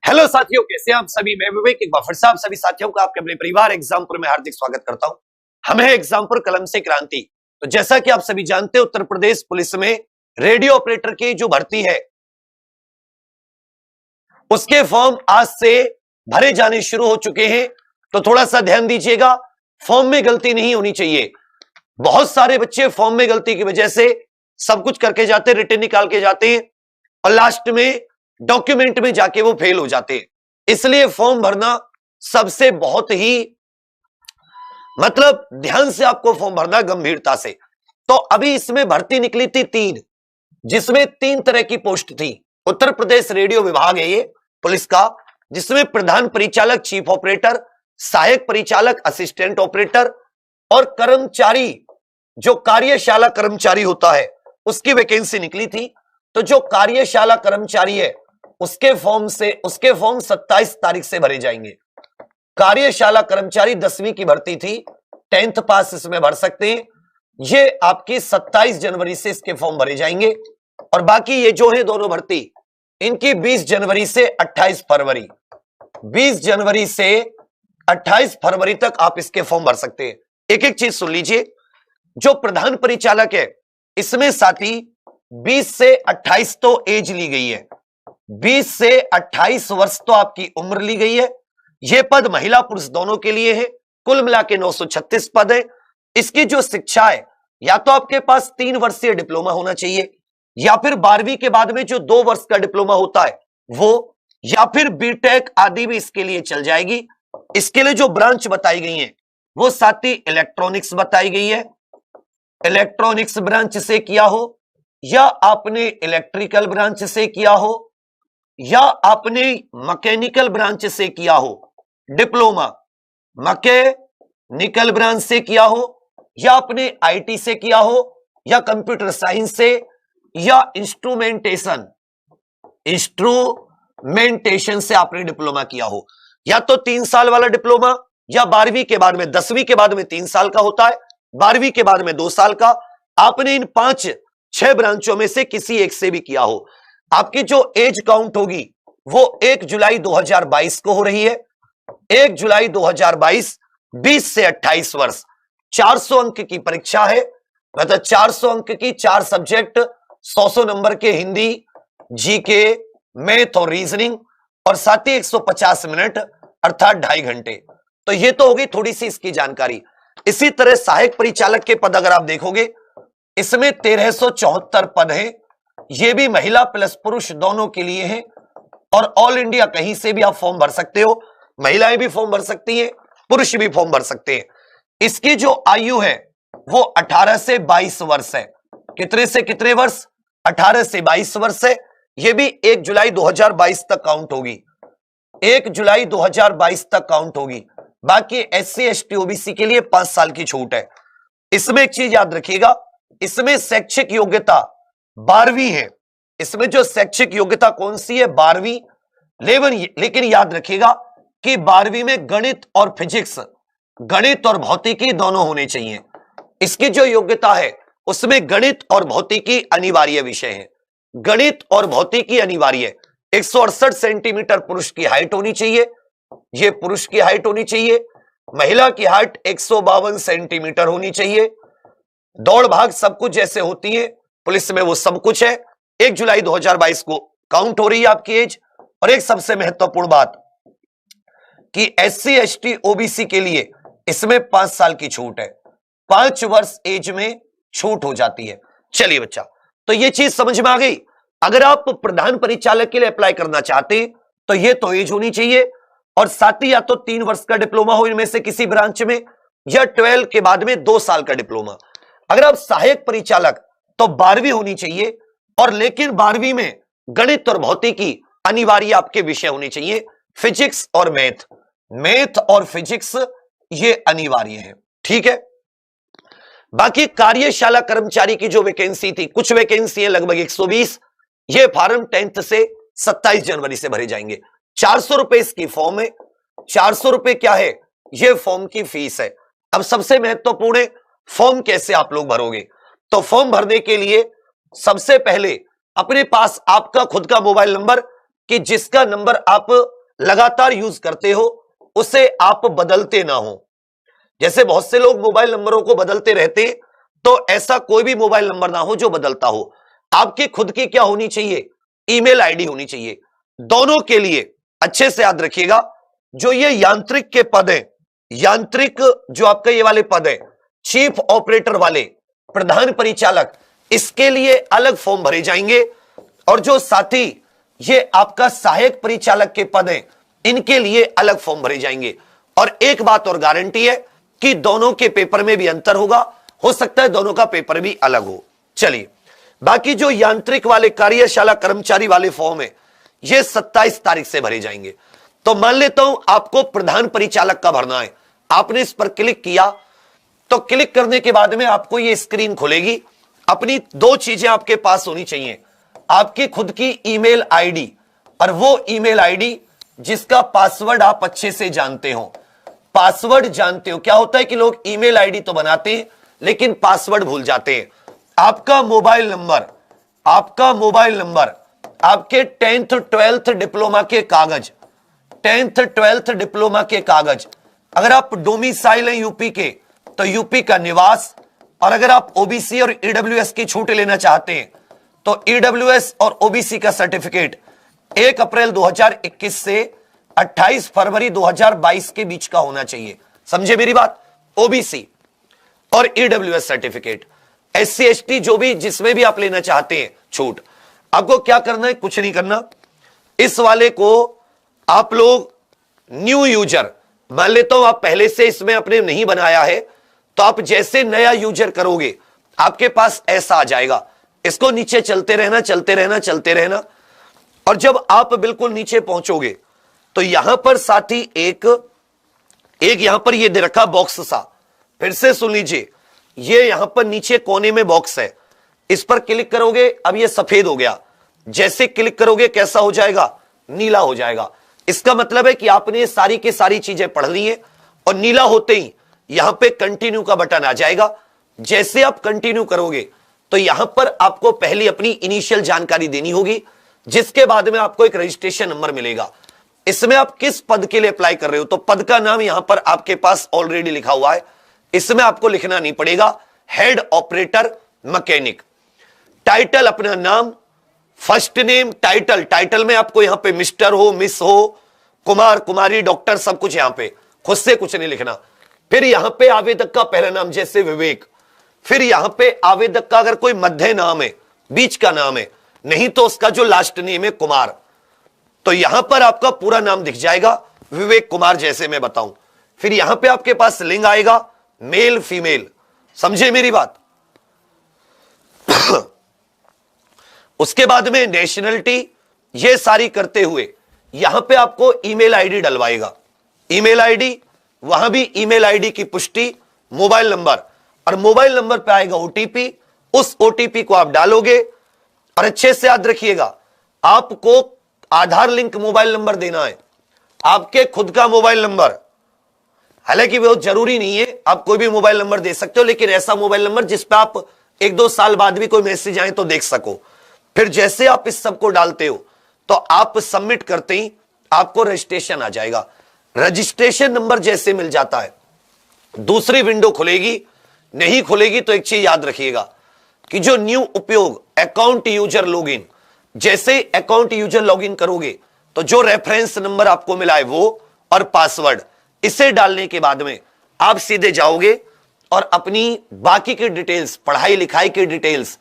Hello साथियों, कैसे हैं आप सभी। मैं विवेक एक बार फिर से आप सभी साथियों का आपके अपने परिवार एग्जामपुर में हार्दिक स्वागत करता हूं। हम है एग्जामपुर कलम से क्रांति। तो जैसा कि आप सभी जानते हैं, उत्तर प्रदेश पुलिस में रेडियो ऑपरेटर की जो भर्ती है उसके फॉर्म आज से भरे जाने शुरू हो चुके हैं। तो थोड़ा सा ध्यान दीजिएगा, फॉर्म में गलती नहीं होनी चाहिए। बहुत सारे बच्चे फॉर्म में गलती की वजह से सब कुछ करके जाते, रिटर्न निकाल के जाते हैं और लास्ट में डॉक्यूमेंट में जाके वो फेल हो जाते हैं। इसलिए फॉर्म भरना सबसे बहुत ही ध्यान से आपको फॉर्म भरना, गंभीरता से। तो अभी इसमें भर्ती निकली थी 3, जिसमें 3 तरह की पोस्ट थी। उत्तर प्रदेश रेडियो विभाग है ये पुलिस का, जिसमें प्रधान परिचालक चीफ ऑपरेटर, सहायक परिचालक असिस्टेंट ऑपरेटर और कर्मचारी जो कार्यशाला कर्मचारी होता है उसकी वैकेंसी निकली थी। तो जो कार्यशाला कर्मचारी है उसके फॉर्म 27 तारीख से भरे जाएंगे। कार्यशाला कर्मचारी 10वीं की भर्ती थी, 10th पास इसमें भर सकते हैं। ये आपकी 27 जनवरी से इसके फॉर्म भरे जाएंगे। और बाकी ये जो है दोनों भर्ती, इनकी 20 जनवरी से 28 फरवरी 20 जनवरी से 28 फरवरी तक आप इसके फॉर्म भर सकते हैं। एक एक चीज सुन लीजिए। जो प्रधान परिचालक है इसमें साथी 20 से 28 तो एज ली गई है, 20 से 28 वर्ष तो आपकी उम्र ली गई है। यह पद महिला पुरुष दोनों के लिए है। कुल मिला के 936 पद है। इसकी जो शिक्षा है, या तो आपके पास 3 वर्षीय डिप्लोमा होना चाहिए, या फिर 12वीं के बाद में जो 2 वर्ष का डिप्लोमा होता है वो, या फिर बीटेक आदि भी इसके लिए चल जाएगी। इसके लिए जो ब्रांच बताई गई है वो साथी इलेक्ट्रॉनिक्स बताई गई है। इलेक्ट्रॉनिक्स ब्रांच से किया हो, या आपने इलेक्ट्रिकल ब्रांच से किया हो, या आपने मैकेनिकल ब्रांच से किया हो, डिप्लोमा मैकेनिकल ब्रांच से किया हो, या आपने आईटी से किया हो, या कंप्यूटर साइंस से, या इंस्ट्रूमेंटेशन से आपने डिप्लोमा किया हो। या तो 3 साल वाला डिप्लोमा, या 12वीं के बाद में 10वीं के बाद में 3 साल का होता है, 12वीं के बाद में 2 साल का। आपने इन 5-6 ब्रांचों में से किसी एक से भी किया हो। आपकी जो एज काउंट होगी वो 1 जुलाई 2022 को हो रही है। 1 जुलाई 2022, 20 से 28 वर्ष। 400 अंक की परीक्षा है, मतलब 400 अंक की 4 सब्जेक्ट, 100 नंबर के हिंदी, जीके, मैथ और रीजनिंग, और साथ ही 150 मिनट अर्थात 2.5 घंटे। तो ये तो होगी थोड़ी सी इसकी जानकारी। इसी तरह सहायक परिचालक के पद अगर आप देखोगे, इसमें 1374 पद हैं। ये भी महिला प्लस पुरुष दोनों के लिए हैं। और ऑल इंडिया कहीं से भी आप फॉर्म भर सकते हो। महिलाएं भी फॉर्म भर सकती हैं, पुरुष भी फॉर्म भर सकते हैं। इसकी जो आयु है वो 18 से 22 वर्ष है। कितने से कितने वर्ष? 18 से 22 वर्ष है। ये भी 1 जुलाई 2022 तक काउंट होगी। 1 जुलाई 2022 तक काउंट होगी। बाकी SC ST OBC के लिए 5 साल की छूट है। इसमें एक चीज याद रखिएगा, इसमें शैक्षिक योग्यता 12वीं है। इसमें जो शैक्षिक योग्यता कौन सी है? 12वीं। लेकिन याद रखिएगा कि 12वीं में गणित और फिजिक्स, गणित और भौतिकी दोनों होने चाहिए। इसकी जो योग्यता है उसमें गणित और भौतिकी अनिवार्य विषय है। गणित और भौतिकी अनिवार्य। 168 सेंटीमीटर पुरुष की हाइट होनी चाहिए, ये पुरुष की हाइट होनी चाहिए। महिला की हाइट 152 सेंटीमीटर होनी चाहिए। दौड़ भाग सब कुछ जैसे होती है पुलिस में वो सब कुछ है। 1 जुलाई 2022 को काउंट हो रही है आपकी एज। और एक सबसे महत्वपूर्ण बात कि SC ST OBC के लिए इसमें 5 साल की छूट है। 5 वर्ष एज में छूट हो जाती है। चलिए बच्चा, तो ये चीज समझ में आ गई। अगर आप प्रधान परिचालक के लिए अप्लाई करना चाहते हैं तो ये तो एज होनी चाहिए, और साथ ही या तो 3 वर्ष का डिप्लोमा हो इनमें से किसी ब्रांच में, या 12 के बाद में 2 साल का डिप्लोमा। अगर आप सहायक परिचालक तो 12वीं होनी चाहिए, और लेकिन 12वीं में गणित और भौतिकी अनिवार्य आपके विषय होने चाहिए। फिजिक्स और मैथ और फिजिक्स ये अनिवार्य है। ठीक है। बाकी कार्यशाला कर्मचारी की जो वैकेंसी थी, कुछ वैकेंसी है लगभग 120, ये फॉर्म 10th से 27 जनवरी से भरे जाएंगे। 400 रुपए इसकी फॉर्म है। 400 रुपए क्या है? ये फॉर्म की फीस है। अब सबसे महत्वपूर्ण है फॉर्म कैसे आप लोग भरोगे। तो फॉर्म भरने के लिए सबसे पहले अपने पास आपका खुद का मोबाइल नंबर, कि जिसका नंबर आप लगातार यूज करते हो उसे आप बदलते ना हो। जैसे बहुत से लोग मोबाइल नंबरों को बदलते रहते हैं, तो ऐसा कोई भी मोबाइल नंबर ना हो जो बदलता हो। आपकी खुद की क्या होनी चाहिए? ईमेल आईडी होनी चाहिए। दोनों के लिए अच्छे से याद रखिएगा, जो ये यांत्रिक के पद है, यांत्रिक जो आपका ये वाले पद है, चीफ ऑपरेटर वाले, प्रधान परिचालक, इसके लिए अलग फॉर्म भरे जाएंगे। और जो साथी ये आपका सहायक परिचालक के पद हैं, इनके लिए अलग फॉर्म भरे जाएंगे। और एक बात और गारंटी है कि दोनों के पेपर में भी अंतर होगा, हो सकता है दोनों का पेपर भी अलग हो। चलिए, बाकी जो यांत्रिक वाले कार्यशाला कर्मचारी वाले फॉर्म है, ये 27 तारीख से भरे जाएंगे। तो मान लेता हूं आपको प्रधान परिचालक का भरना है, आपने इस पर क्लिक किया, तो क्लिक करने के बाद में आपको ये स्क्रीन खुलेगी। अपनी दो चीजें आपके पास होनी चाहिए, आपकी खुद की ईमेल आईडी और वो ईमेल आईडी जिसका पासवर्ड आप अच्छे से जानते हो। पासवर्ड जानते हो, क्या होता है कि लोग ईमेल आईडी तो बनाते हैं लेकिन पासवर्ड भूल जाते हैं। आपका मोबाइल नंबर, आपका मोबाइल नंबर, आपके 10th 12th डिप्लोमा के कागज, 10th 12th डिप्लोमा के कागज, अगर आप डोमिसाइल हैं यूपी के तो यूपी का निवास, और अगर आप ओबीसी और ईडब्ल्यूएस की छूट लेना चाहते हैं तो ईडब्ल्यूएस और ओबीसी का सर्टिफिकेट 1 अप्रैल 2021 से 28 फरवरी 2022 के बीच का होना चाहिए। समझे मेरी बात? ओबीसी और ईडब्ल्यूएस सर्टिफिकेट, एससी एसटी जो भी जिसमें भी आप लेना चाहते हैं छूट, आपको क्या करना है? कुछ नहीं करना। इस वाले को आप लोग न्यू यूजर मान लेता हूं, आप पहले से इसमें अपने नहीं बनाया है, तो आप जैसे नया यूजर करोगे आपके पास ऐसा आ जाएगा। इसको नीचे चलते रहना, चलते रहना, चलते रहना, और जब आप बिल्कुल नीचे पहुंचोगे तो यहां पर साथी एक यहां पर ये दे रखा बॉक्स सा, फिर से सुन लीजिए, ये यहां पर नीचे कोने में बॉक्स है, इस पर क्लिक करोगे, अब ये सफेद हो गया, जैसे क्लिक करोगे कैसा हो जाएगा? नीला हो जाएगा। इसका मतलब है कि आपने सारी की सारी चीजें पढ़ ली है, और नीला होते ही यहां पे कंटिन्यू का बटन आ जाएगा। जैसे आप कंटिन्यू करोगे तो यहां पर आपको पहली अपनी इनिशियल जानकारी देनी होगी, जिसके बाद में आपको एक रजिस्ट्रेशन नंबर मिलेगा। इसमें आप किस पद के लिए अप्लाई कर रहे हो, तो पद का नाम यहां पर आपके पास ऑलरेडी लिखा हुआ है, इसमें आपको लिखना नहीं पड़ेगा, हेड ऑपरेटर मैकेनिक। टाइटल अपना नाम, फर्स्ट नेम, टाइटल, टाइटल में आपको यहां पे मिस्टर हो, मिस हो, कुमार, कुमारी, डॉक्टर, सब कुछ यहां पे, खुद से कुछ नहीं लिखना। फिर यहां पे आवेदक का पहला नाम जैसे विवेक, फिर यहां पे आवेदक का अगर कोई मध्य नाम है, बीच का नाम है, नहीं तो उसका जो लास्ट नेम है कुमार, तो यहां पर आपका पूरा नाम दिख जाएगा, विवेक कुमार जैसे मैं बताऊं। फिर यहां पे आपके पास लिंग आएगा, मेल फीमेल। समझे मेरी बात? उसके बाद में नेशनलिटी, ये सारी करते हुए यहां पे आपको ईमेल आईडी डलवाएगा। ईमेल आईडी, वहां भी ईमेल आईडी की पुष्टि, मोबाइल नंबर, और मोबाइल नंबर पे आएगा ओटीपी, उस ओटीपी को आप डालोगे। और अच्छे से याद रखिएगा, आपको आधार लिंक मोबाइल नंबर देना है, आपके खुद का मोबाइल नंबर। हालांकि बहुत जरूरी नहीं है, आप कोई भी मोबाइल नंबर दे सकते हो, लेकिन ऐसा मोबाइल नंबर जिस पे आप 1-2 साल बाद भी कोई मैसेज आए तो देख सको। फिर जैसे आप इस सब को डालते हो तो आप सबमिट करते ही आपको रजिस्ट्रेशन आ जाएगा। रजिस्ट्रेशन नंबर जैसे मिल जाता है, दूसरी विंडो खुलेगी, नहीं खुलेगी तो एक चीज याद रखिएगा कि जो न्यू उपयोग अकाउंट यूजर लॉगिन, जैसे अकाउंट यूजर लॉगिन करोगे तो जो रेफरेंस नंबर आपको मिला है वो और पासवर्ड, इसे डालने के बाद में आप सीधे जाओगे और अपनी बाकी की डिटेल्स, पढ़ाई लिखाई की डिटेल्स,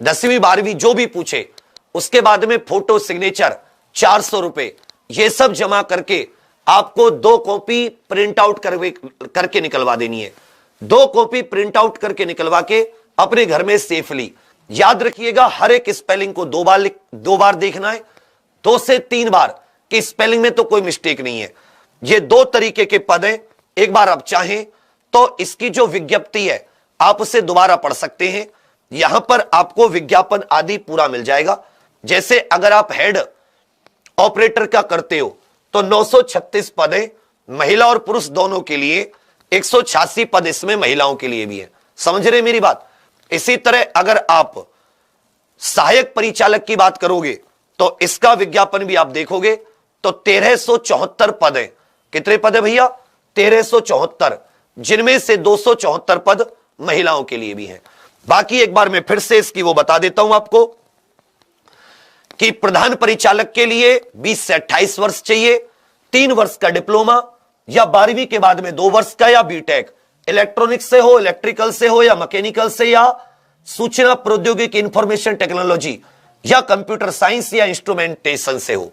10वीं 12वीं जो भी पूछे, उसके बाद में फोटो, सिग्नेचर, 400 रुपए, ये सब जमा करके आपको 2 कॉपी प्रिंट आउट करके निकलवा देनी है। 2 कॉपी प्रिंट आउट करके निकलवा के अपने घर में सेफली, याद रखिएगा हर एक स्पेलिंग को 2 बार देखना है, 2 से 3 बार, कि स्पेलिंग में तो कोई मिस्टेक नहीं है। ये 2 तरीके के पद हैं, एक बार आप चाहें तो इसकी जो विज्ञप्ति है आप उसे दोबारा पढ़ सकते हैं, यहां पर आपको विज्ञापन आदि पूरा मिल जाएगा। जैसे अगर आप हेड ऑपरेटर का करते हो तो 936 पद है, महिला और पुरुष दोनों के लिए, 186 पद इसमें महिलाओं के लिए भी है। समझ रहे मेरी बात? इसी तरह अगर आप सहायक परिचालक की बात करोगे तो इसका विज्ञापन भी आप देखोगे तो 1374 पद है। कितने पद है भैया? 1374, जिनमें से 274 पद महिलाओं के लिए भी हैं। बाकी एक बार मैं फिर से इसकी वो बता देता हूं आपको कि प्रधान परिचालक के लिए 20 से 28 वर्ष चाहिए, 3 वर्ष का डिप्लोमा या 12वीं के बाद में 2 वर्ष का या बीटेक, इलेक्ट्रॉनिक्स से हो, इलेक्ट्रिकल से हो या मैकेनिकल से या सूचना प्रौद्योगिकी इंफॉर्मेशन टेक्नोलॉजी या कंप्यूटर साइंस या इंस्ट्रूमेंटेशन से हो।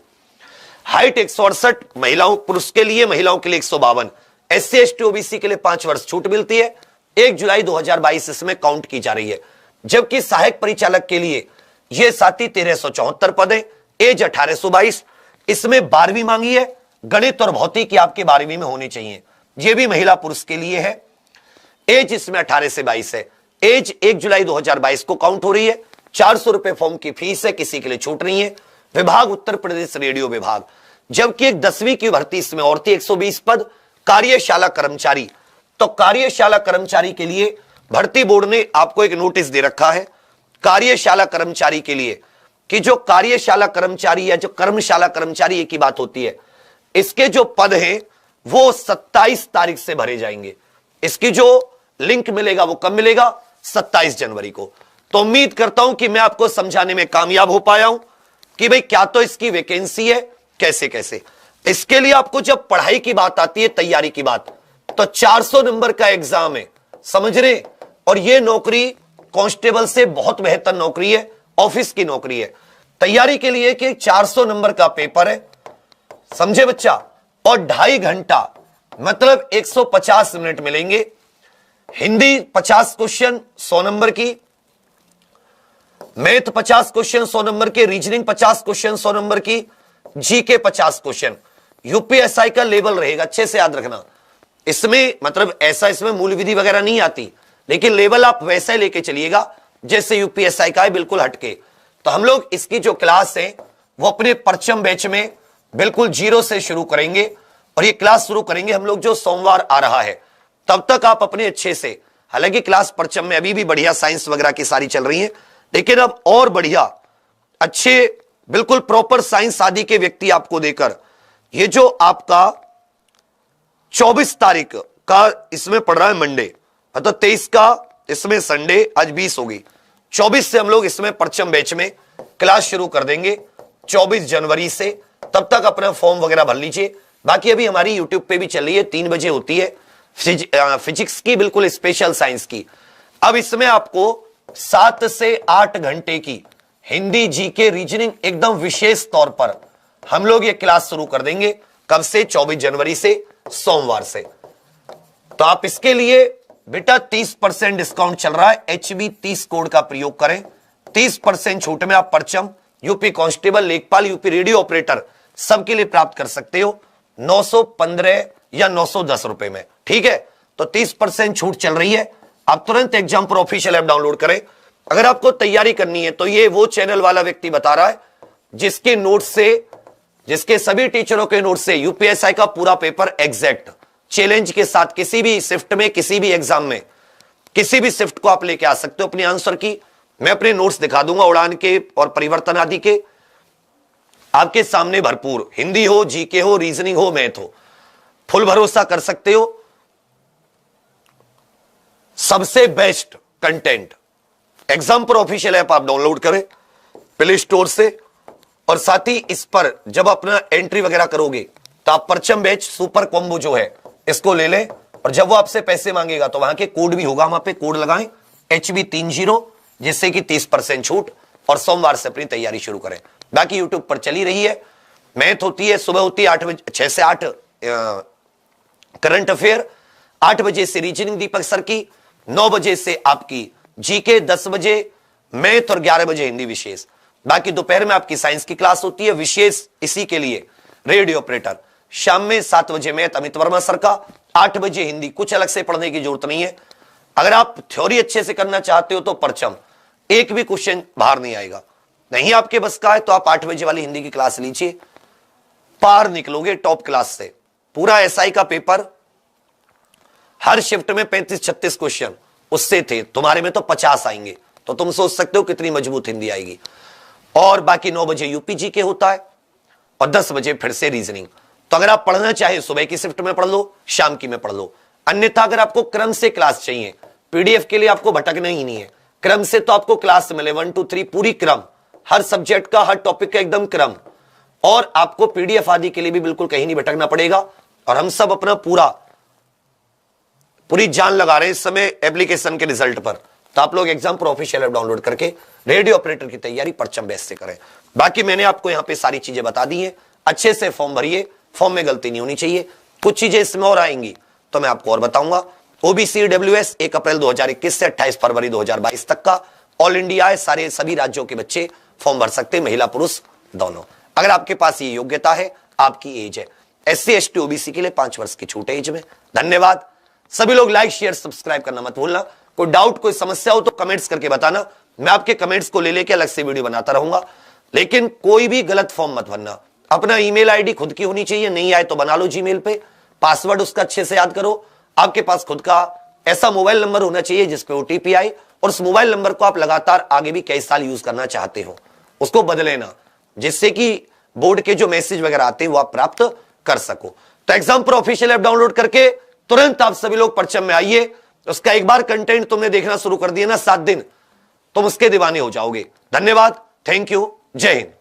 हाइट 168 महिलाओं, पुरुष के लिए, महिलाओं के लिए 152, SC ST OBC के लिए 5 वर्ष छूट मिलती है। 1 जुलाई 2022 इसमें काउंट की जा रही है। जबकि सहायक परिचालक के लिए यह साथी 1374 पद है, एज 18 से 22, इसमें 12वीं मांगी है। गणित और भौतिकी आपके 12वीं में होनी चाहिए। यह भी महिला पुरुष के लिए है। एज इसमें 18 से 22 है। एज 1 जुलाई 2022 को काउंट हो रही है। 400 रुपए फॉर्म की फीस है, किसी के लिए छूट नहीं है। विभाग उत्तर प्रदेश रेडियो विभाग। जबकि एक 10वीं की भर्ती इसमें और थी, 120 पद कार्यशाला कर्मचारी। तो कार्यशाला कर्मचारी के लिए भर्ती बोर्ड ने आपको एक नोटिस दे रखा है कार्यशाला कर्मचारी के लिए कि जो कार्यशाला कर्मचारी या जो कर्मशाला कर्मचारी एक ही बात होती है, इसके जो पद हैं वो 27 तारीख से भरे जाएंगे। इसकी जो लिंक मिलेगा वो कब मिलेगा? 27 जनवरी को। तो उम्मीद करता हूं कि मैं आपको समझाने में कामयाब हो पाया हूं कि भाई क्या तो इसकी वैकेंसी है, कैसे कैसे। इसके लिए आपको जब पढ़ाई की बात आती है, तैयारी की बात, तो 400 नंबर का एग्जाम है, समझ रहे। और यह नौकरी कांस्टेबल से बहुत बेहतर नौकरी है, ऑफिस की नौकरी है। तैयारी के लिए कि 400 नंबर का पेपर है, समझे बच्चा, और 2.5 घंटा मतलब 150 मिनट मिलेंगे। हिंदी 50 क्वेश्चन 100 नंबर की, मैथ 50 क्वेश्चन 100 नंबर के, रीजनिंग 50 क्वेश्चन 100 नंबर की, जीके 50 क्वेश्चन। यूपीएसआई का लेवल रहेगा, अच्छे से याद रखना। इसमें मतलब ऐसा इसमें मूल विधि वगैरह नहीं आती, लेकिन लेवल आप वैसा ही लेके चलिएगा जैसे यूपीएसआई का है, बिल्कुल हटके। तो हम लोग इसकी जो क्लास है वो अपने परचम बैच में बिल्कुल 0 से शुरू करेंगे। और ये क्लास शुरू करेंगे हम लोग जो सोमवार आ रहा है। तब तक आप अपने अच्छे से, हालांकि क्लास परचम में अभी भी बढ़िया साइंस वगैरह की सारी चल रही है, लेकिन अब और बढ़िया अच्छे बिल्कुल प्रॉपर साइंस आदि के व्यक्ति आपको देकर ये जो आपका 24 तारीख का इसमें पड़ रहा है मंडे, मतलब 23 का इसमें संडे, आज 20 होगी, 24 से हम लोग इसमें परचम बैच में क्लास शुरू कर देंगे 24 जनवरी से। तब तक अपना फॉर्म वगैरह भर लीजिए। बाकी अभी हमारी यूट्यूब पे भी चल रही है, 3 बजे होती है फिजिक्स की, बिल्कुल स्पेशल साइंस की। अब इसमें आपको 7 से 8 घंटे की हिंदी, जीके, रीजनिंग एकदम विशेष तौर पर हम लोग ये क्लास शुरू कर देंगे। कब से? 24 जनवरी से, सोमवार से। तो आप इसके लिए बेटा 30% डिस्काउंट चल रहा है, HB 30 कोड का प्रयोग करें। 30% छूट में आप परचम, यूपी कांस्टेबल, लेखपाल, यूपी रेडियो ऑपरेटर सबके लिए प्राप्त कर सकते हो 915 या 910 रुपए में। ठीक है, तो 30% छूट चल रही है। आप तुरंत एग्जाम पर ऑफिशियल ऐप डाउनलोड करें। अगर आपको तैयारी करनी है तो ये वो चैनल वाला व्यक्ति बता रहा है जिसके नोट से, जिसके सभी टीचरों के नोट से यूपीएसआई का पूरा पेपर एग्जैक्ट चैलेंज के साथ किसी भी शिफ्ट में, किसी भी एग्जाम में, किसी भी शिफ्ट को आप लेके आ सकते हो अपने आंसर की। मैं अपने नोट्स दिखा दूंगा उड़ान के और परिवर्तन आदि के, आपके सामने भरपूर, हिंदी हो, जीके हो, रीजनिंग हो, मैथ हो, फुल भरोसा कर सकते हो। सबसे बेस्ट कंटेंट एग्जाम पर ऑफिशियल ऐप आप डाउनलोड करें प्ले स्टोर से। और साथ ही इस पर जब अपना एंट्री वगैरह करोगे तो आप परचम बैच सुपर कॉम्बो जो है इसको ले लें। और जब वो आपसे पैसे मांगेगा तो वहां के कोड भी होगा, वहां पे कोड लगाएं HB 30, जिससे कि 30% छूट, और सोमवार से अपनी तैयारी शुरू करें। बाकी यूट्यूब पर चली रही है, मैथ होती है, सुबह होती है 8 बजे, 6 से 8 करंट अफेयर, 8 बजे से रीजनिंग दीपक सर की, 9 बजे से आपकी जीके, 10 बजे मैथ और 11 बजे हिंदी विशेष। बाकी दोपहर में आपकी साइंस की क्लास होती है विशेष इसी के लिए, रेडियो ऑपरेटर। शाम में 7 बजे मैथ अमित वर्मा सर का, 8 बजे हिंदी। कुछ अलग से पढ़ने की जरूरत नहीं है। अगर आप थ्योरी अच्छे से करना चाहते हो तो परचम, एक भी क्वेश्चन बाहर नहीं आएगा। नहीं आपके बस का है तो आप 8 बजे वाली हिंदी की क्लास लीजिए, पार निकलोगे टॉप क्लास से। पूरा एसआई का पेपर हर शिफ्ट में 35-36 क्वेश्चन उससे थे, तुम्हारे में तो 50 आएंगे। तो तुम सोच सकते हो कितनी मजबूत हिंदी आएगी। और बाकी 9 बजे यूपी जी के होता है, और 10 बजे फिर से रीजनिंग। तो अगर आप पढ़ना चाहे सुबह की शिफ्ट में पढ़ लो, शाम की में पढ़ लो। अन्यथा अगर आपको क्रम से क्लास चाहिए, पीडीएफ के लिए आपको भटकना ही नहीं है, क्रम से तो आपको क्लास मिले 1 2 3 पूरी क्रम, हर सब्जेक्ट का, हर टॉपिक का एकदम क्रम, और आपको पीडीएफ आदि के लिए भी बिल्कुल कहीं नहीं भटकना पड़ेगा। और हम सब अपना पूरी जान लगा रहे हैं इस समय एप्लीकेशन के रिजल्ट पर। तो आप लोग exam pro official app download करके रेडियो ऑपरेटर की तैयारी परचम बेस से करें। बाकी मैंने आपको यहां पे सारी चीजें बता दी हैं, अच्छे से फॉर्म भरिए, फॉर्म में गलती नहीं होनी चाहिए। कुछ चीजें इसमें और आएंगी तो मैं आपको और बताऊंगा। ओबीसी ईडब्ल्यूएस 1 अप्रैल 2021 से 28 फरवरी 2022 तक का ऑल इंडिया है, सारे सभी राज्यों के बच्चे फॉर्म भर सकते हैं, महिला पुरुष दोनों। अगर आपके पास ये योग्यता है, आपकी एज है, SC ST OBC के लिए 5 वर्ष की छूट है एज में। धन्यवाद। सभी लोग लाइक शेयर सब्सक्राइब करना मत भूलना। कोई डाउट कोई समस्या हो तो कमेंट्स करके बताना, मैं आपके कमेंट्स को ले लेके अलग से वीडियो बनाता रहूंगा। लेकिन कोई भी गलत फॉर्म मत भरना। अपना ईमेल आईडी खुद की होनी चाहिए, नहीं आए तो बना लो जीमेल पे, पासवर्ड उसका अच्छे से याद करो। आपके पास खुद का ऐसा मोबाइल नंबर होना चाहिए जिसपे OTP आए, और उस मोबाइल नंबर को आप लगातार आगे भी कई साल यूज करना चाहते हो, उसको बदले ना, जिससे कि बोर्ड के जो मैसेज वगैरह आते हैं वो आप प्राप्त कर सको। तो exam pro official app download करके तुरंत आप सभी लोग परचम में आइए। उसका एक बार कंटेंट तुमने देखना शुरू कर दिया ना 7 दिन, तुम उसके दीवाने हो जाओगे। धन्यवाद, थैंक यू, जय हिंद।